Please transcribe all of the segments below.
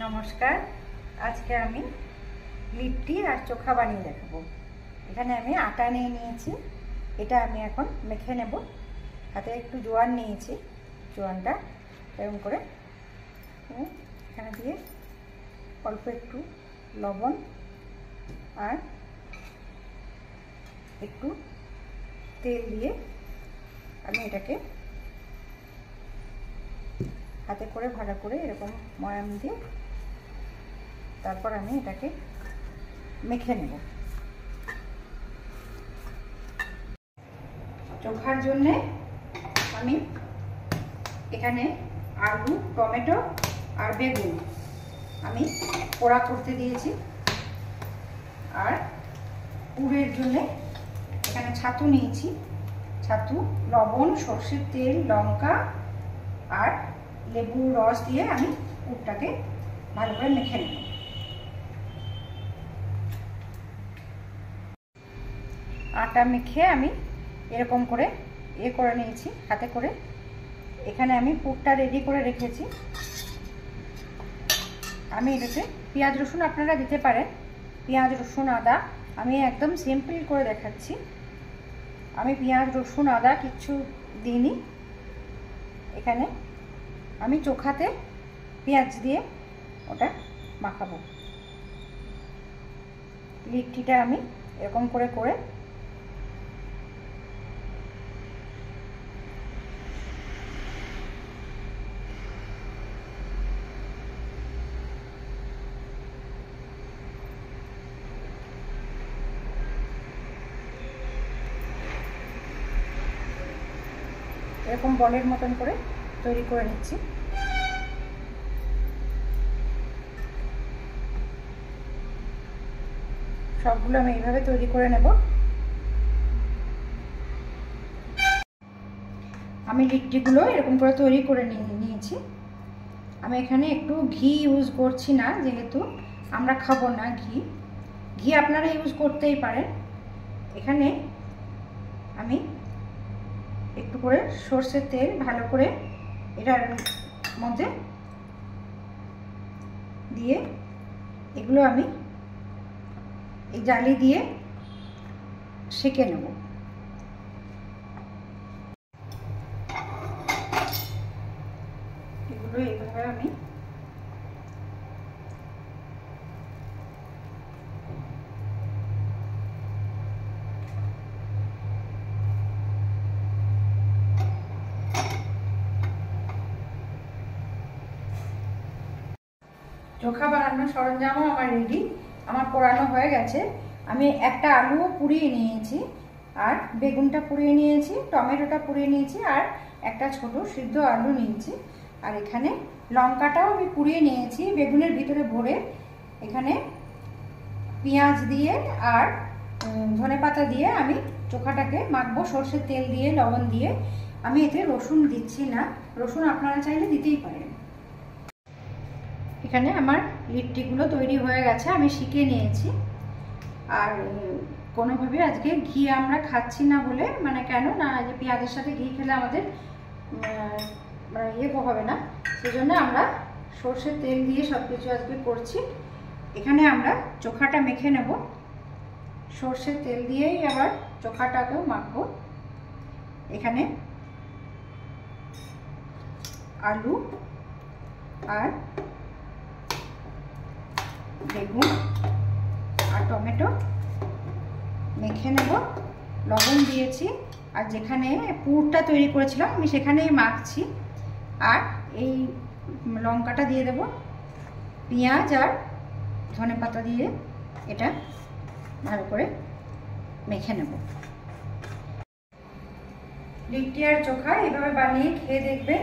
নমস্কার, আজকে আমি লিট্টি আর চোখা বানিয়ে দেখাবো। এখানে আমি আটা নিয়ে নিয়েছি, এটা আমি এখন মেখে নেব। হাতে একটু জোয়ান নিয়েছি, জোয়ানটা এরকম করে এখানে দিয়ে অল্প একটু লবণ আর একটু তেল দিয়ে আমি এটাকে হাতে করে ভালো করে এরকম ময়াম দিয়ে তারপর আমি এটাকে মেখে নেব। চোখার জন্যে আমি এখানে আলু, টমেটো আর বেগুন আমি পোড়া করতে দিয়েছি। আর পুরের জন্যে এখানে ছাতু নিয়েছি, ছাতু, লবণ, সর্ষের তেল, লঙ্কা আর লেবুর রস দিয়ে আমি পুরটাকে ভালো করে মেখে নেব। আটা মেখে আমি এরকম করে করে নিয়েছি হাতে করে। এখানে আমি পুরটা রেডি করে রেখেছি। আমি এটাতে পেঁয়াজ রসুন আপনারা দিতে পারেন, পেঁয়াজ রসুন আদা আমি একদম সিম্পল করে দেখাচ্ছি। আমি পেঁয়াজ রসুন আদা কিচ্ছু দিইনি। এখানে আমি চোখাতে পেঁয়াজ দিয়ে ওটা মাখাবো। লিট্টিটা আমি এরকম করে করে এরকম বলের মতন করে তৈরি করে নিচ্ছি। সবগুলো আমি এইভাবে তৈরি করে নেব। আমি লিট্টিগুলো এরকম করে তৈরি করে নিয়েছি। আমি এখানে একটু ঘি ইউজ করছি না, যেহেতু আমরা খাবো না ঘি। ঘি আপনারা ইউজ করতেই পারেন। এখানে আমি একটু করে সর্ষের তেল ভালো করে এটার মধ্যে দিয়ে এগুলো আমি এই জালি দিয়ে সেঁকে নেব। এগুলো এইভাবে আমি চোখা বানানোর সরঞ্জামও আমার রেডি, আমার পোড়ানো হয়ে গেছে। আমি একটা আলুও পুড়িয়ে নিয়েছি, আর বেগুনটা পুড়িয়ে নিয়েছি, টমেটোটা পুড়িয়ে নিয়েছি, আর একটা ছোট সিদ্ধ আলু নিয়েছি। আর এখানে লঙ্কাটাও আমি পুড়িয়ে নিয়েছি বেগুনের ভিতরে ভরে। এখানে পেঁয়াজ দিয়ে আর ধনেপাতা দিয়ে আমি চোখাটাকে মাখবো সর্ষের তেল দিয়ে, লবণ দিয়ে। আমি এতে রসুন দিচ্ছি না, রসুন আপনারা চাইলে দিতেই পারেন। এখানে আমার লিট্টিগুলো তৈরি হয়ে গেছে, আমি শিখে নিয়েছি। আর কোনোভাবে আজকে ঘি আমরা খাচ্ছি না বলে, মানে কেন না, যে পেঁয়াজের সাথে ঘি খেলে আমাদের মানে হবে না, সেজন্য আমরা সর্ষের তেল দিয়ে সব কিছু আজকে করছি। এখানে আমরা চোখাটা মেখে নেব, সর্ষের তেল দিয়েই আবার চোখাটাকেও মাখবো। এখানে আলু আর বেগুন আর টমেটো মেখে নেব, লবণ দিয়েছি। আর যেখানে পুরটা তৈরি করেছিলাম আমি সেখানেই মাখছি। আর এই লঙ্কাটা দিয়ে দেব, পেঁয়াজ আর ধনেপাতা দিয়ে এটা ভালো করে মেখে নেব। লিট্টি আর চোখা এভাবে বানিয়ে খেয়ে দেখবেন,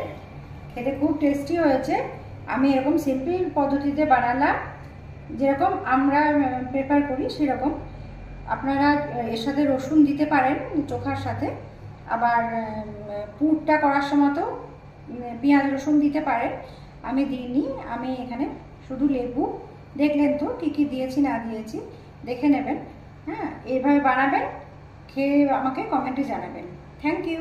খেতে খুব টেস্টি হয়েছে। আমি এরকম সিম্পল পদ্ধতিতে বানালাম, যেরকম আমরা প্রেফার করি সেরকম। আপনারা এর সাথে রসুন দিতে পারেন চোখার সাথে, আবার পুরটা করার সময় তো পেঁয়াজ রসুন দিতে পারেন। আমি দিইনি, আমি এখানে শুধু লেবু, দেখলেন তো কী কী দিয়েছি না দিয়েছি, দেখে নেবেন। হ্যাঁ, এইভাবে বানাবেন, খেয়ে আমাকে কমেন্টে জানাবেন। Thank you.